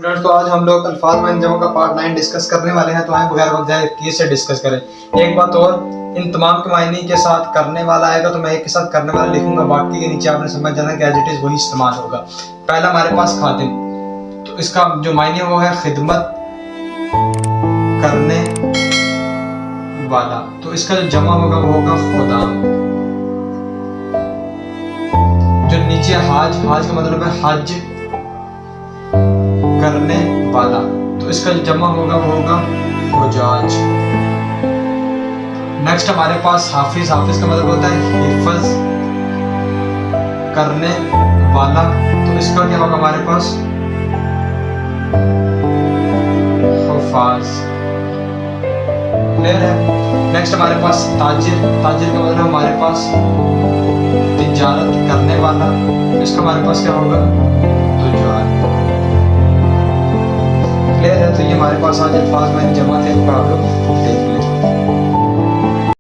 Students, तो आज हम लोग अल्फाज में जमा का पार्ट 9 डिस्कस करने वाले हैं। तो आए बगैर वक्त जाए किस से डिस्कस करें। एक बात और, इन तमाम के मायने के साथ करने वाला आएगा तो मैं एक के साथ करने वाला लिखूंगा, बाकी के नीचे आपने समझ जाना कि एज इट इज वही इस्तेमाल होगा। पहला हमारे पास खादिम, तो इसका जो मायने वो है खिदमत करने वाला, तो इसका जो जमा होगा वो होगा खुदाम। जो नीचे हाज, हाज का मतलब है हज करने वाला, तो इसका जो जमा होगा वो होगा हुजाज। नेक्स्ट हमारे पास हाफिज, हाफिज का मतलब होता है हिफज करने वाला, तो इसका क्या होगा हमारे पास हुफाज। क्लियर है। नेक्स्ट हमारे पास ताजिर, ताजिर का मतलब हमारे पास तिजारत करने वाला, तो इसका हमारे पास क्या होगा तुजार। क्लियर है। तो ये हमारे पास आज अल्फाज में जमा थे, आप लोग देख